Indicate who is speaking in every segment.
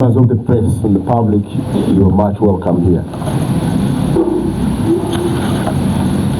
Speaker 1: Members of the press and the public, you are much welcome here.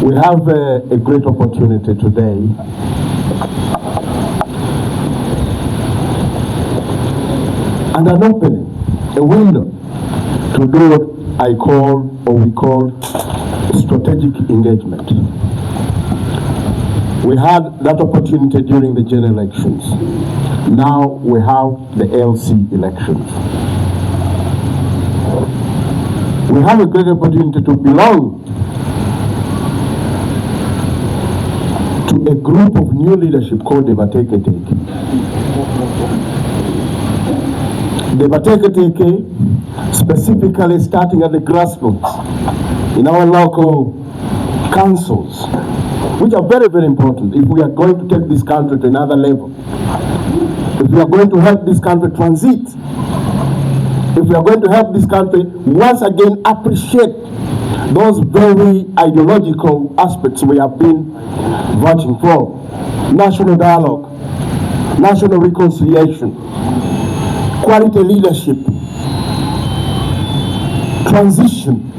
Speaker 1: We have a great opportunity today and an opening, a window to do what we call strategic engagement. We had that opportunity during the general elections. Now we have the LC elections. We have a great opportunity to belong to a group of new leadership called the Bateketeke. The Bateketeke, specifically starting at the grassroots in our local councils, which are very, very important if we are going to take this country to another level. If we are going to help this country transit, if we are going to help this country once again appreciate those very ideological aspects we have been voting for: national dialogue, national reconciliation, quality leadership, transition.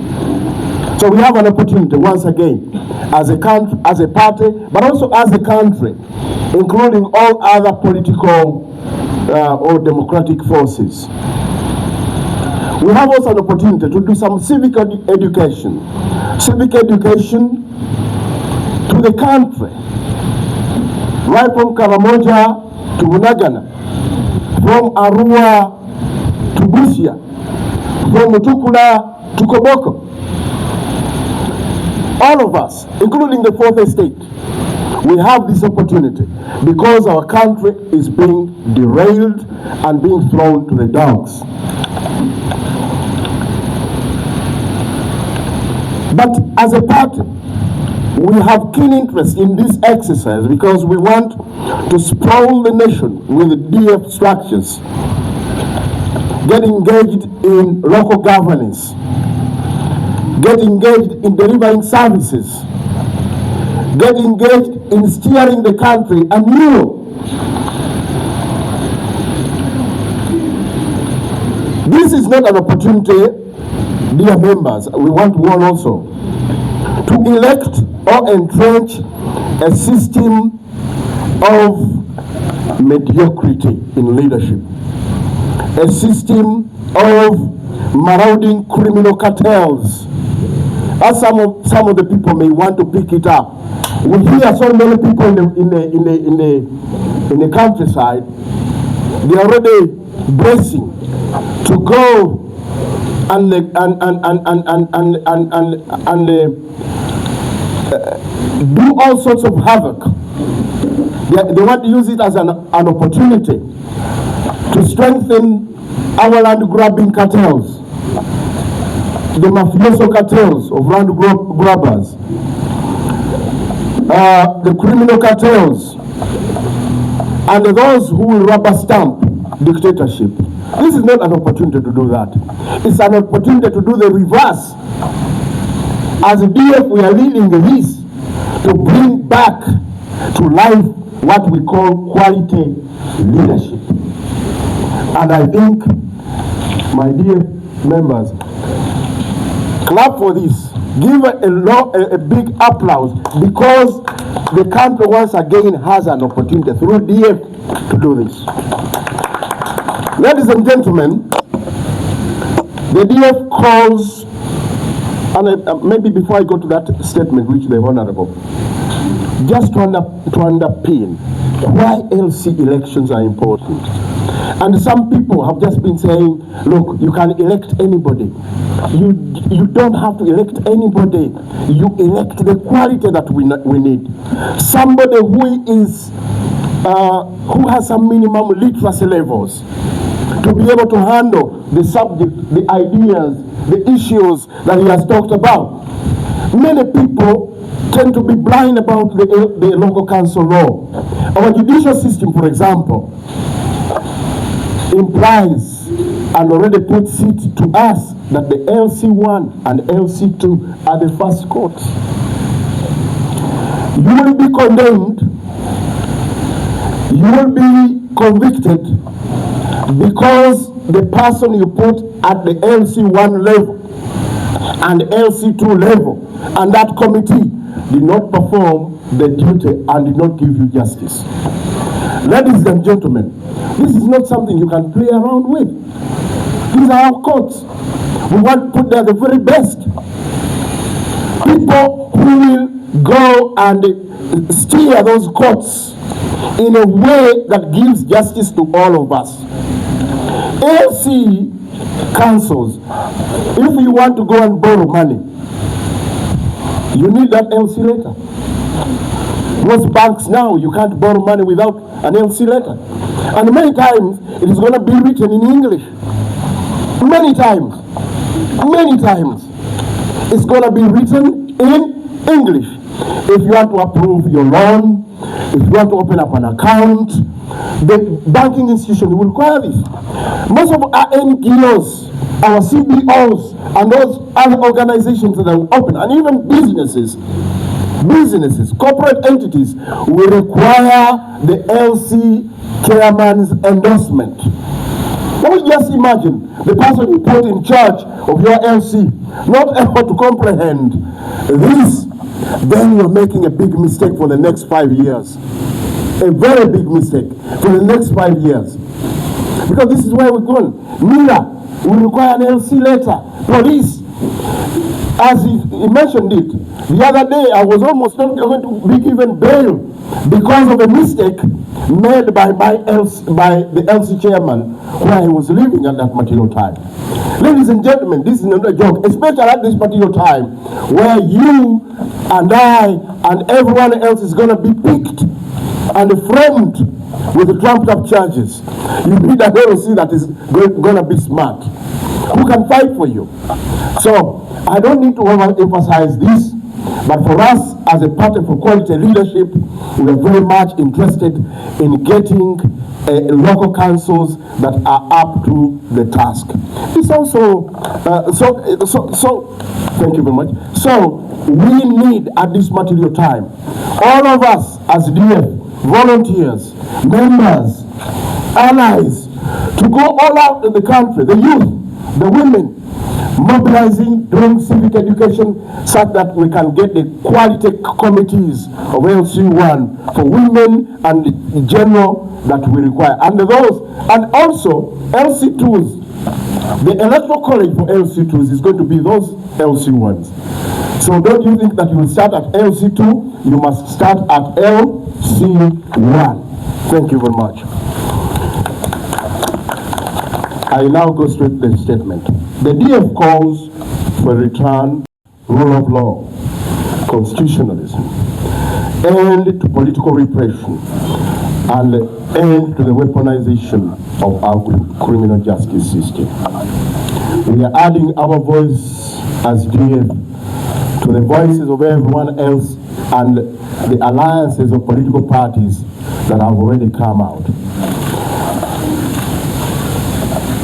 Speaker 1: So we have an opportunity once again as a country, as a party, but also as a country, including all other political or democratic forces. We have also an opportunity to do some civic education to the country, right from Karamoja to Bunagana, from Arua to Busia, from Mutukula to Koboko. All of us, including the fourth estate, we have this opportunity because our country is being derailed and being thrown to the dogs. But as a party, we have keen interest in this exercise because we want to sprawl the nation with DF structures, get engaged in local governance, get engaged in delivering services, get engaged in steering the country anew. This is not an opportunity, dear members, we want one also, to elect or entrench a system of mediocrity in leadership, a system of marauding criminal cartels, as some of the people may want to pick it up. We hear so many people in the countryside, they are already bracing to go and do all sorts of havoc. They want to use it as an opportunity to strengthen our land grabbing cartels, the mafioso cartels of land grabbers, the criminal cartels, and those who will rubber stamp dictatorship. This is not an opportunity to do that. It's an opportunity to do the reverse. As a DF, we are leading this to bring back to life what we call quality leadership. And I think, my dear members, clap for this. Give a big applause because the country once again has an opportunity through DF to do this. Ladies and gentlemen, the DF calls, and maybe before I go to that statement, which the Honorable, just to underpin why LC elections are important. And some people have just been saying, look, you can elect anybody. You don't have to elect anybody. You elect the quality that we need. Somebody who has some minimum literacy levels to be able to handle the subject, the ideas, the issues that he has talked about. Many people tend to be blind about the local council law. Our judicial system, for example, implies and already puts it to us that the LC1 and LC2 are the first courts. You will be condemned, you will be convicted because the person you put at the LC1 level and LC2 level, and that committee did not perform the duty and did not give you justice. Ladies and gentlemen, this is not something you can play around with. These are our courts. We want to put there the very best. People who will go and steer those courts in a way that gives justice to all of us. LC councils, if you want to go and borrow money, you need that LC letter. Most banks now, you can't borrow money without an LC letter. And many times, it is going to be written in English. Many times, it's going to be written in English. If you want to approve your loan, if you want to open up an account, the banking institution will require this. Most of our NGOs, our CBOs, and those other organizations that are open, and even businesses, corporate entities, will require the LC chairman's endorsement. Let me just imagine the person you put in charge of your LC not able to comprehend this, then you're making a big mistake for the next 5 years. A very big mistake for the next 5 years. Because this is where we're going. NIRA will require an LC letter. Police, as he mentioned it, the other day I was almost not going to be given bail because of a mistake made by the LC chairman where he was living at that particular time. Ladies and gentlemen, this is not a joke, especially at this particular time where you and I and everyone else is going to be picked and framed with the trumped up charges. You need a LC that is going to be smart, who can fight for you. So I don't need to overemphasize this, but for us as a party for quality leadership, we are very much interested in getting local councils that are up to the task. It's also, thank you very much. So we need at this material time, all of us as DF, volunteers, members, allies, to go all out in the country, the youth, the women, mobilizing, doing civic education such that we can get the quality committees of LC1 for women and in general that we require. And those, and also LC2s, the electoral college for LC2s is going to be those LC1s. So don't you think that you will start at LC2, you must start at LC1. Thank you very much. I now go straight to the statement. The DF calls for return, rule of law, constitutionalism, end to political repression, and end to the weaponization of our criminal justice system. We are adding our voice as DF to the voices of everyone else and the alliances of political parties that have already come out.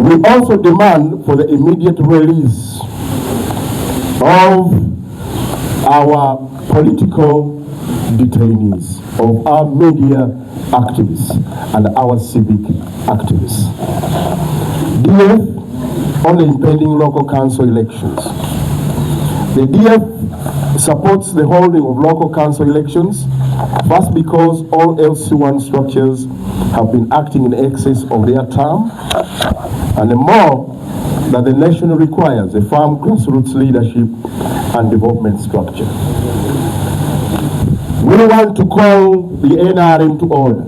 Speaker 1: We also demand for the immediate release of our political detainees, of our media activists, and our civic activists. DF on the impending local council elections. The DF supports the holding of local council elections, first because all LC1 structures have been acting in excess of their term, and the more that the nation requires a firm grassroots leadership and development structure. We want to call the NRM to order.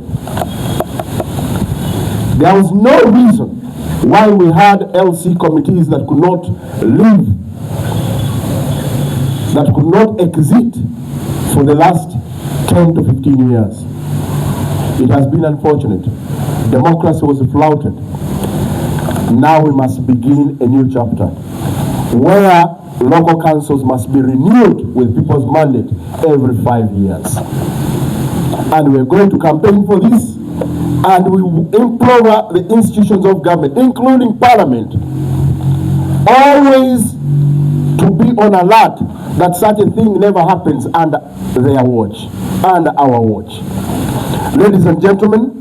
Speaker 1: There was no reason why we had LC committees that could not live, that could not exist for the last 10 to 15 years. It has been unfortunate. Democracy was flouted. Now we must begin a new chapter where local councils must be renewed with people's mandate every 5 years. And we're going to campaign for this, and we will implore the institutions of government, including Parliament, always to be on alert that such a thing never happens under their watch, under our watch. Ladies and gentlemen,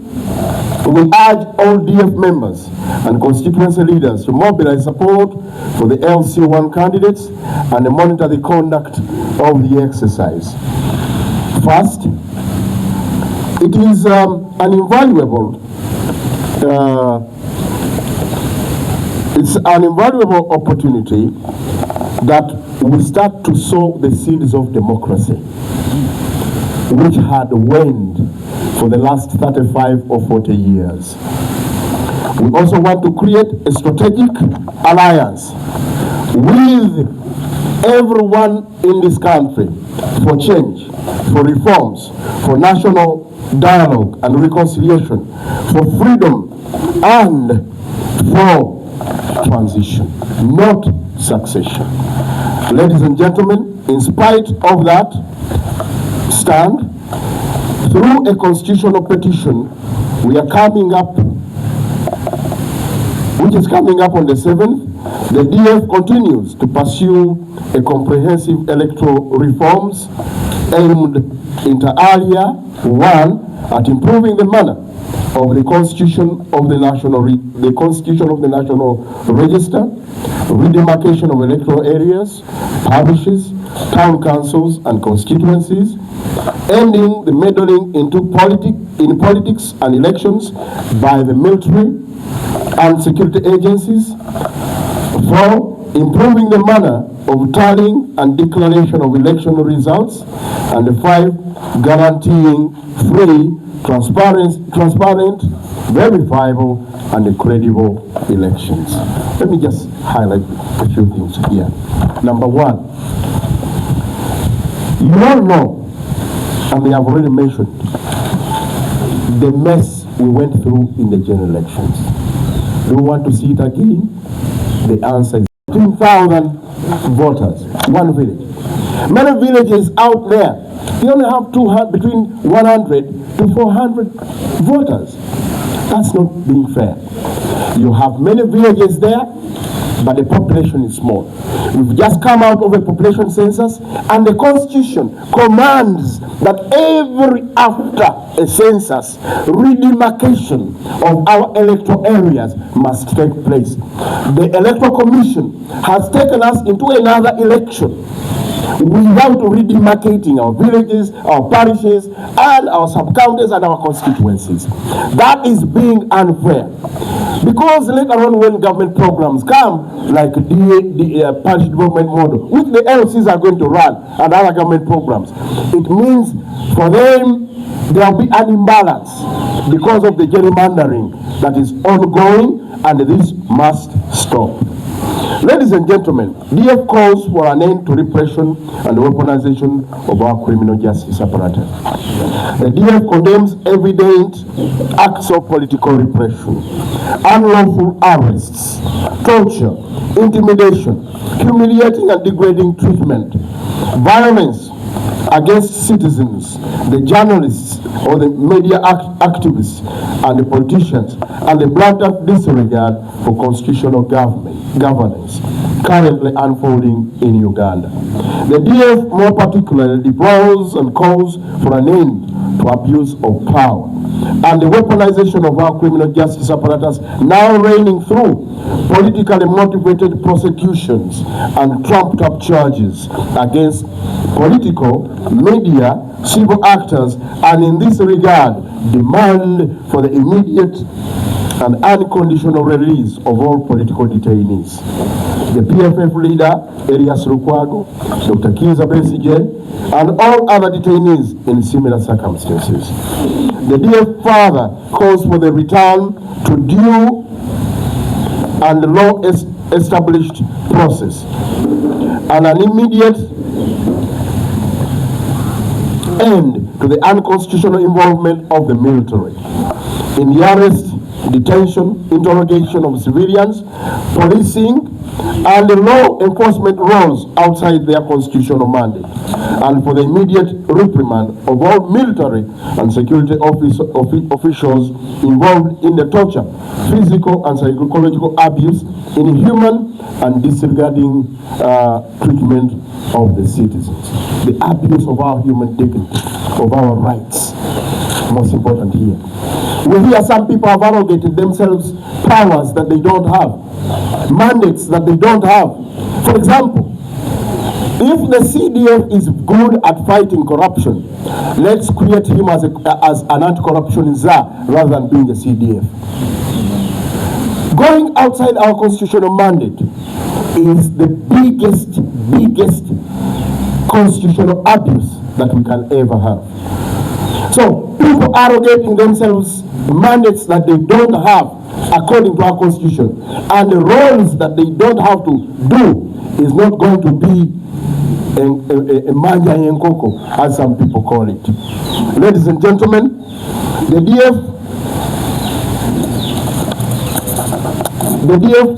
Speaker 1: we urge all DF members and constituency leaders to mobilize support for the LC1 candidates and monitor the conduct of the exercise. First, it is an invaluable opportunity that we start to sow the seeds of democracy, which had waned for the last 35 or 40 years. We also want to create a strategic alliance with everyone in this country for change, for reforms, for national dialogue and reconciliation, for freedom and for transition, not succession. Ladies and gentlemen, in spite of that stand, through a constitutional petition, we are coming up, which is coming up on the 7th, the DF continues to pursue a comprehensive electoral reforms aimed inter alia, one, at improving the manner of the constitution of the national register, redemarcation of electoral areas, parishes, town councils, and constituencies, ending the meddling in politics and elections by the military and security agencies. 4, improving the manner of tallying and declaration of election results, and 5, guaranteeing free, transparent, verifiable, and credible elections. Let me just highlight a few things here. Number 1, you all know, and we have already mentioned, the mess we went through in the general elections. Do we want to see it again? The answer is 15,000 voters, one village. Many villages out there, you only have between 100 to 400 voters. That's not being fair. You have many villages there, but the population is small. We've just come out of a population census, and the Constitution commands that after a census, redemarcation of our electoral areas must take place. The Electoral Commission has taken us into another election without redemarcating our villages, our parishes, and our sub-counties and our constituencies. That is being unfair. Because later on, when government programs come, like the parish development model, which the LCs are going to run, and other government programs, it means for them, there will be an imbalance because of the gerrymandering that is ongoing, and this must stop. Ladies and gentlemen, DF calls for an end to repression and weaponization of our criminal justice apparatus. The DF condemns evident acts of political repression, unlawful arrests, torture, intimidation, humiliating and degrading treatment, violence against citizens, the journalists or the media activists and the politicians, and the blatant disregard for constitutional governance currently unfolding in Uganda. The DF more particularly deplores and calls for an end to abuse of power and the weaponization of our criminal justice apparatus, now reigning through politically motivated prosecutions and trumped-up charges against political, media, civil actors, and in this regard, demand for the immediate and unconditional release of all political detainees. The PFF leader, Elias Lukwago, Dr. Kiza Besigye, and all other detainees in similar circumstances. The DF further calls for the return to due and law-established process and an immediate end to the unconstitutional involvement of the military in the arrest, detention, interrogation of civilians, policing, and the law enforcement roles outside their constitutional mandate, and for the immediate reprimand of all military and security officials involved in the torture, physical and psychological abuse, inhuman and disregarding treatment of the citizens, the abuse of our human dignity, of our rights, most important here. We hear some people have arrogated themselves powers that they don't have, mandates that they don't have. For example, if the CDF is good at fighting corruption, let's create him as an anti-corruption czar rather than being a CDF. Going outside our constitutional mandate is the biggest constitutional abuse that we can ever have. So people arrogating themselves mandates that they don't have according to our constitution, and the roles that they don't have to do is not going to be a manja yenkoko, as some people call it. Ladies and gentlemen, the DF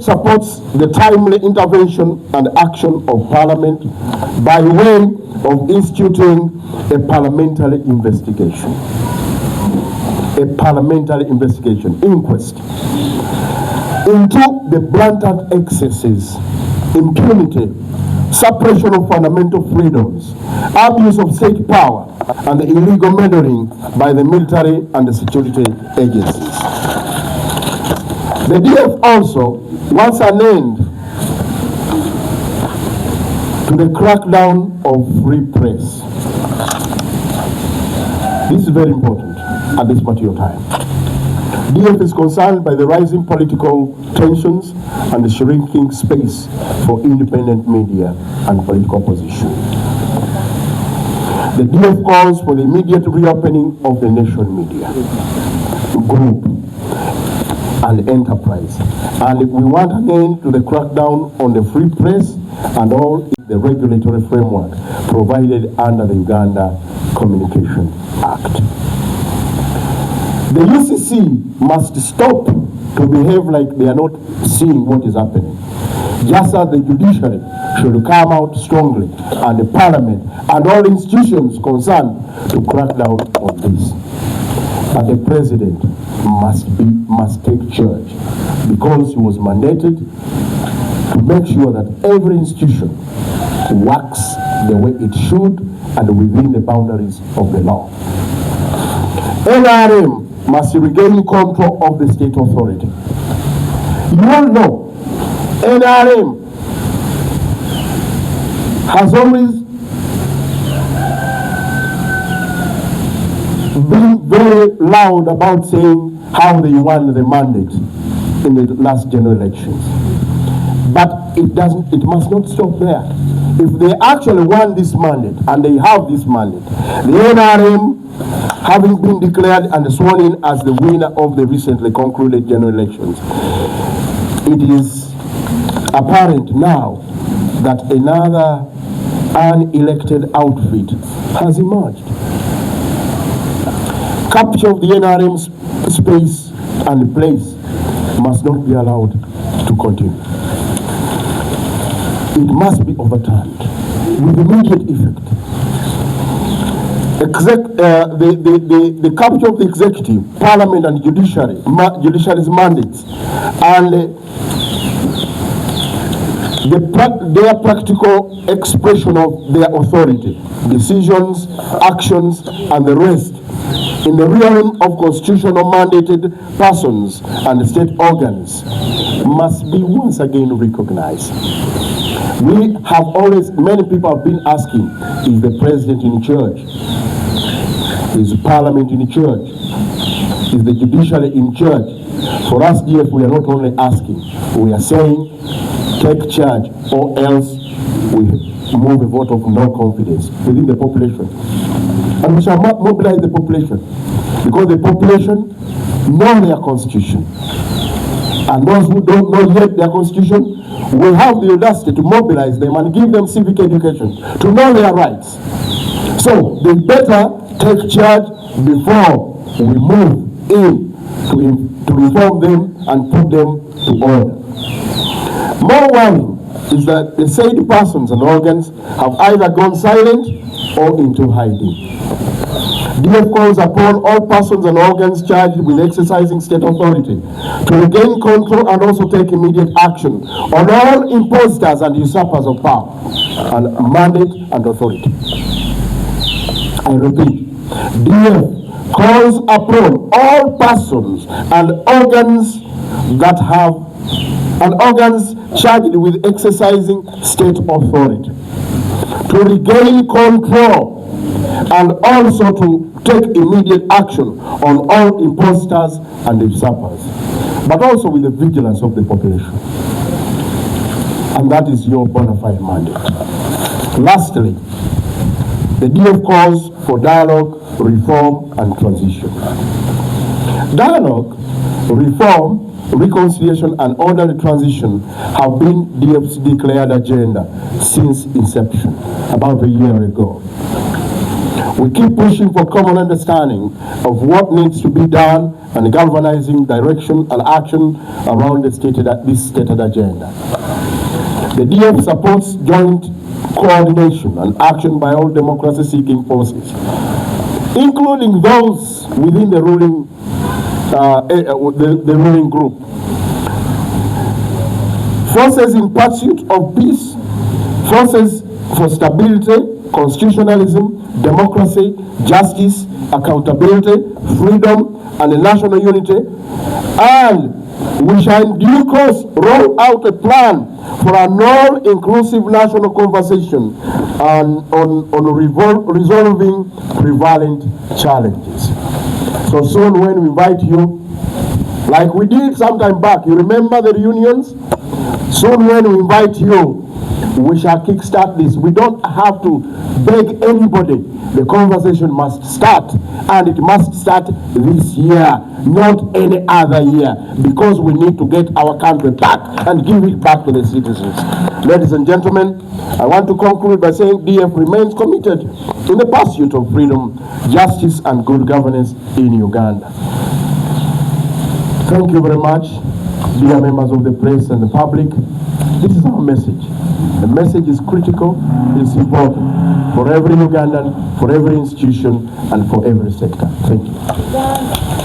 Speaker 1: supports the timely intervention and action of Parliament by way of instituting a parliamentary investigation. A parliamentary investigation, inquest, into the blatant excesses, impunity, suppression of fundamental freedoms, abuse of state power, and the illegal meddling by the military and the security agencies. The DF also wants an end to the crackdown of free press. This is very important at this particular time. DF is concerned by the rising political tensions and the shrinking space for independent media and political opposition. The DF calls for the immediate reopening of the nation media group and enterprise. And we want an end to the crackdown on the free press and all the regulatory framework provided under the Uganda Communication Act. The UCC must stop to behave like they are not seeing what is happening. Just as the judiciary should come out strongly, and the parliament and all institutions concerned to crack down on this. But the president must take charge, because he was mandated to make sure that every institution works the way it should and within the boundaries of the law. NRM must regain control of the state authority. You all know, NRM has always been very loud about saying how they won the mandate in the last general elections. But it must not stop there. If they actually won this mandate, and they have this mandate, the NRM, having been declared and sworn in as the winner of the recently concluded general elections, it is apparent now that another unelected outfit has emerged. Capture of the NRM space and place must not be allowed to continue. It must be overturned with immediate effect. The capture of the executive, parliament, and judiciary's mandates, and their practical expression of their authority, decisions, actions, and the rest in the realm of constitutional mandated persons and state organs must be once again recognized. We have always, many people have been asking, is the president in charge? Is the parliament in charge? Is the judiciary in charge? For us, DF, we are not only asking, we are saying, take charge, or else we move a vote of no confidence within the population. And we shall mobilize the population, because the population know their constitution. And those who don't know yet their constitution, we have the audacity to mobilize them and give them civic education to know their rights. So they better take charge before we move in to inform them and put them to order. More worrying is that the said persons and organs have either gone silent or into hiding. DF calls upon all persons and organs charged with exercising state authority to regain control and also take immediate action on all imposters and usurpers of power and mandate and authority. I repeat, DF calls upon all persons and organs charged with exercising state authority to regain control and also to take immediate action on all imposters and usurpers, but also with the vigilance of the population. And that is your bona fide mandate. Lastly, the DF calls for dialogue, reform, and transition. Dialogue, reform, reconciliation, and orderly transition have been DF's declared agenda since inception, about a year ago. We keep pushing for common understanding of what needs to be done and galvanizing direction and action around this stated agenda. The DF supports joint coordination and action by all democracy-seeking forces, including those within the ruling group. Forces in pursuit of peace, forces for stability, constitutionalism, democracy, justice, accountability, freedom, and national unity. And we shall in due course roll out a plan for an all-inclusive national conversation on resolving prevalent challenges. So soon when we invite you, like we did some time back, you remember the reunions? Soon when we invite you, we shall kickstart this. We don't have to beg anybody. The conversation must start, and it must start this year, not any other year, because we need to get our country back and give it back to the citizens. Ladies and gentlemen, I want to conclude by saying DF remains committed in the pursuit of freedom, justice, and good governance in Uganda. Thank you very much, dear members of the press and the public. This is our message. The message is critical, it's important for every Ugandan, for every institution, and for every sector. Thank you.